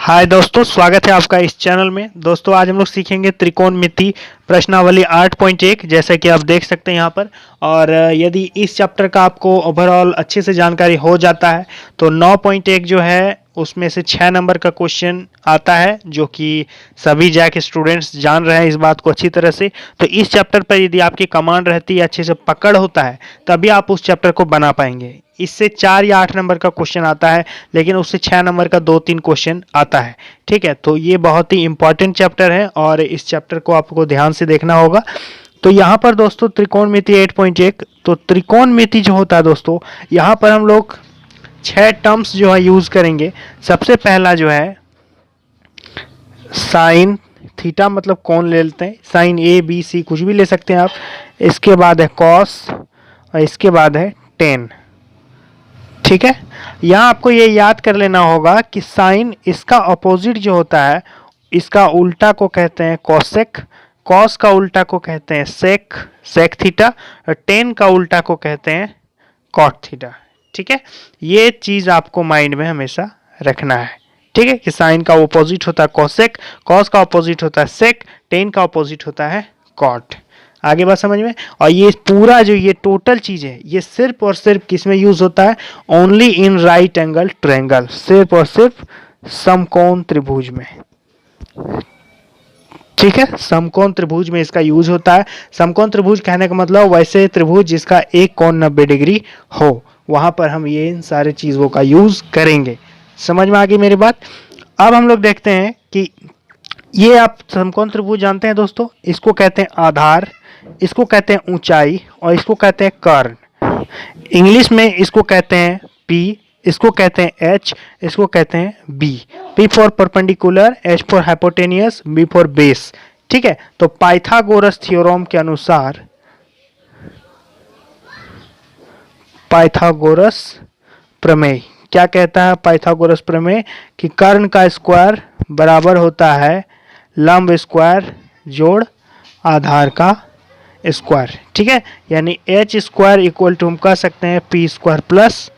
हाय दोस्तों, स्वागत है आपका इस चैनल में। दोस्तों आज हम लोग सीखेंगे त्रिकोणमिति प्रश्नावली 8.1 जैसा कि आप देख सकते हैं यहाँ पर। और यदि इस चैप्टर का आपको ओवरऑल अच्छे से जानकारी हो जाता है तो 9.1 जो है उसमें से 6 नंबर का क्वेश्चन आता है, जो कि सभी जैक स्टूडेंट्स जान रहे हैं इस बात को अच्छी तरह से। तो इस चैप्टर पर यदि आपकी कमांड रहती है, अच्छे से पकड़ होता है, तभी आप उस चैप्टर को बना पाएंगे। इससे 4 या 8 नंबर का क्वेश्चन आता है, लेकिन उससे 6 नंबर का 2-3 क्वेश्चन आता है। ठीक है, तो ये बहुत ही इंपॉर्टेंट चैप्टर है और इस चैप्टर को आपको ध्यान से देखना होगा। तो यहाँ पर दोस्तों त्रिकोणमिति 8.1, तो त्रिकोणमिति जो होता है दोस्तों, यहाँ पर हम लोग 6 टर्म्स जो है यूज करेंगे। सबसे पहला जो है साइन थीटा, मतलब कौन ले लेते हैं, साइन ए बी सी कुछ भी ले सकते हैं आप। इसके बाद है कॉस और इसके बाद है टेन। ठीक है, यहाँ आपको ये याद कर लेना होगा कि साइन, इसका अपोजिट जो होता है, इसका उल्टा को कहते हैं कोसेक, कॉस का उल्टा को कहते हैं सेक, सेक थीटा, और टेन का उल्टा को कहते हैं कॉट थीटा। ठीक है, ये चीज आपको माइंड में हमेशा रखना है। ठीक है, कि साइन का अपोजिट होता है कोसेक, कॉस का अपोजिट होता है सेक, टेन का अपोजिट होता है कॉट। आगे बात समझ में। और ये पूरा जो ये टोटल चीज है, ये सिर्फ और सिर्फ किस में यूज होता है, only in right angle triangle, सिर्फ और सिर्फ समकोण त्रिभुज में। ठीक है, समकोण त्रिभुज में इसका यूज होता है। समकोण त्रिभुज कहने का मतलब वैसे त्रिभुज जिसका एक कोण 90 डिग्री हो, वहां पर हम ये इन सारे चीजों का यूज करेंगे। समझ में आ गई मेरी बात। अब हम लोग देखते हैं कि ये आप समकोण त्रिभुज जानते हैं दोस्तों, इसको कहते हैं आधार, इसको कहते हैं ऊंचाई, और इसको कहते हैं कर्ण। इंग्लिश में इसको कहते हैं P, इसको कहते हैं H, इसको कहते हैं B। P for perpendicular, H for hypotenuse, B for base. ठीक है, तो पाइथागोरस थ्योरम के अनुसार, पाइथागोरस प्रमेय क्या कहता है, पाइथागोरस प्रमेय कि कर्ण का स्क्वायर बराबर होता है लंब स्क्वायर जोड़ आधार का स्क्वायर। ठीक है, यानी एच स्क्वायर इक्वल टू हम कह सकते हैं P square plus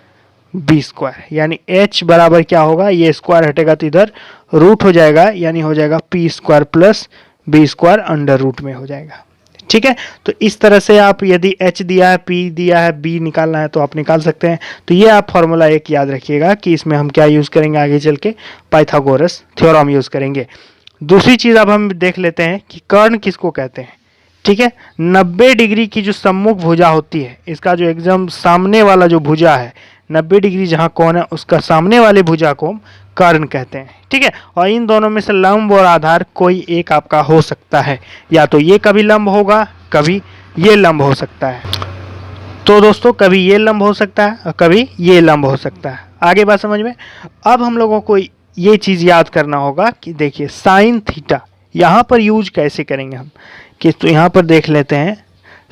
B square. यानी एच बराबर क्या होगा, ये स्क्वायर हटेगा तो इधर रूट हो जाएगा, यानी हो जाएगा P square plus B square under root में हो जाएगा। ठीक है, तो इस तरह से आप यदि एच दिया है, पी दिया है, बी निकालना है तो आप निकाल सकते हैं। तो ये आप फॉर्मूला एक याद रखिएगा कि इसमें हम क्या यूज करेंगे, आगे चल के पाइथागोरस थ्योरम यूज करेंगे। दूसरी चीज अब हम देख लेते हैं कि कर्ण किसको कहते हैं। ठीक है, 90 डिग्री की जो सम्मुख भुजा होती है, इसका जो एकदम सामने वाला जो भुजा है, 90 डिग्री जहां कोण है, उसका सामने वाले भुजा को हम कर्ण कहते हैं। ठीक है, और इन दोनों में से लंब और आधार कोई एक आपका हो सकता है, या तो ये कभी लंब होगा, कभी ये लंब हो सकता है। तो दोस्तों कभी ये लंब हो सकता है और कभी ये लंब हो सकता है। आगे बात समझ में। अब हम लोगों को ये चीज याद करना होगा कि देखिए साइन थीटा यहाँ पर यूज कैसे करेंगे हम, कि तो यहाँ पर देख लेते हैं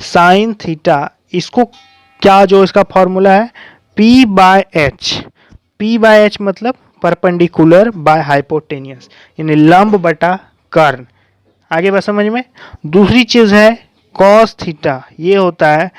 साइन थीटा, इसको क्या जो इसका फॉर्मूला है P by H. P by H मतलब परपेंडिकुलर बाय हाइपोटेनियस, यानी लंब बटा कर्ण। आगे बात समझ में। दूसरी चीज है कॉस थीटा, ये होता है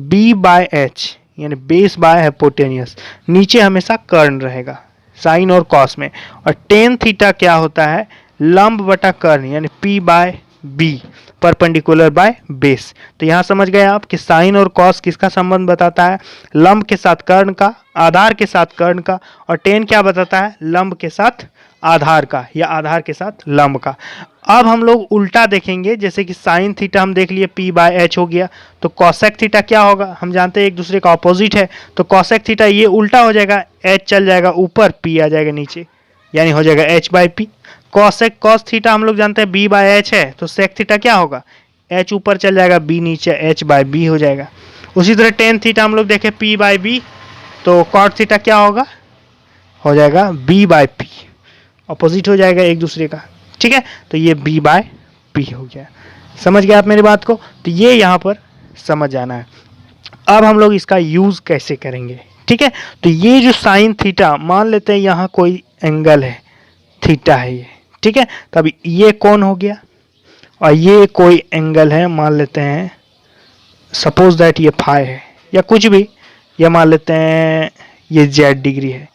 B बाय एच, यानी बेस बाय हाइपोटेनियस, नीचे हमेशा कर्ण रहेगा साइन और कॉस में। और टेन थीटा क्या होता है, लंब बटा कर्ण, यानी P by B, perpendicular by base. तो यहां समझ गए आप कि साइन और कॉस किसका संबंध बताता है, लंब के साथ कर्ण का, आधार के साथ कर्ण का। और टेन क्या बताता है, लंब के साथ आधार का या आधार के साथ लंब का। अब हम लोग उल्टा देखेंगे, जैसे कि साइन थीटा हम देख लिए P बाय एच हो गया, तो कॉसेक थीटा क्या होगा, हम जानते हैं एक दूसरे का ऑपोजिट है, तो कॉसेक थीटा ये उल्टा हो जाएगा, एच चल जाएगा ऊपर, P आ जाएगा नीचे, यानी हो जाएगा H by P। Cosec cos theta हम लोग जानते हैं B बाय एच है, तो सेक थीटा क्या होगा, H ऊपर चल जाएगा, B नीचे, H बाय B हो जाएगा। उसी तरह टेन थीटा हम लोग देखें P बाय B, तो कॉट थीटा क्या होगा, हो जाएगा B बाय P, अपोजिट हो जाएगा एक दूसरे का। ठीक है, तो ये B बाय P हो गया। समझ गए आप मेरी बात को। तो ये यहाँ पर समझ आना है। अब हम लोग इसका यूज कैसे करेंगे। ठीक है, तो ये जो साइन थीटा, मान लेते हैं यहाँ कोई एंगल है, थीटा है ये। ठीक है, तब ये कौन हो गया, और ये कोई एंगल है, मान लेते हैं सपोज दैट ये फाई है या कुछ भी, या मान लेते हैं ये जेड डिग्री है,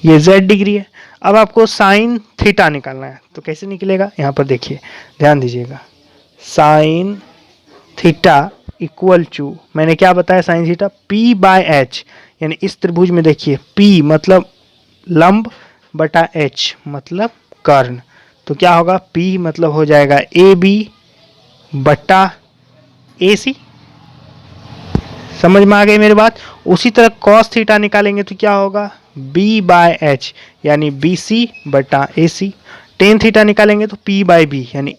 ये z डिग्री है। अब आपको साइन थीटा निकालना है, तो कैसे निकलेगा, यहाँ पर देखिए, ध्यान दीजिएगा। साइन थीटा इक्वल टू, मैंने क्या बताया, sine theta p by H, यानी इस त्रिभुज में देखिए p मतलब लंब बटा h मतलब कर्ण, तो क्या होगा, p मतलब हो जाएगा AB बटा AC। समझ में आ गई मेरी बात। उसी तरह cos थीटा निकालेंगे तो क्या होगा, b बाय एच यानी BC बटा AC। टेन थीटा निकालेंगे तो p बाय b यानी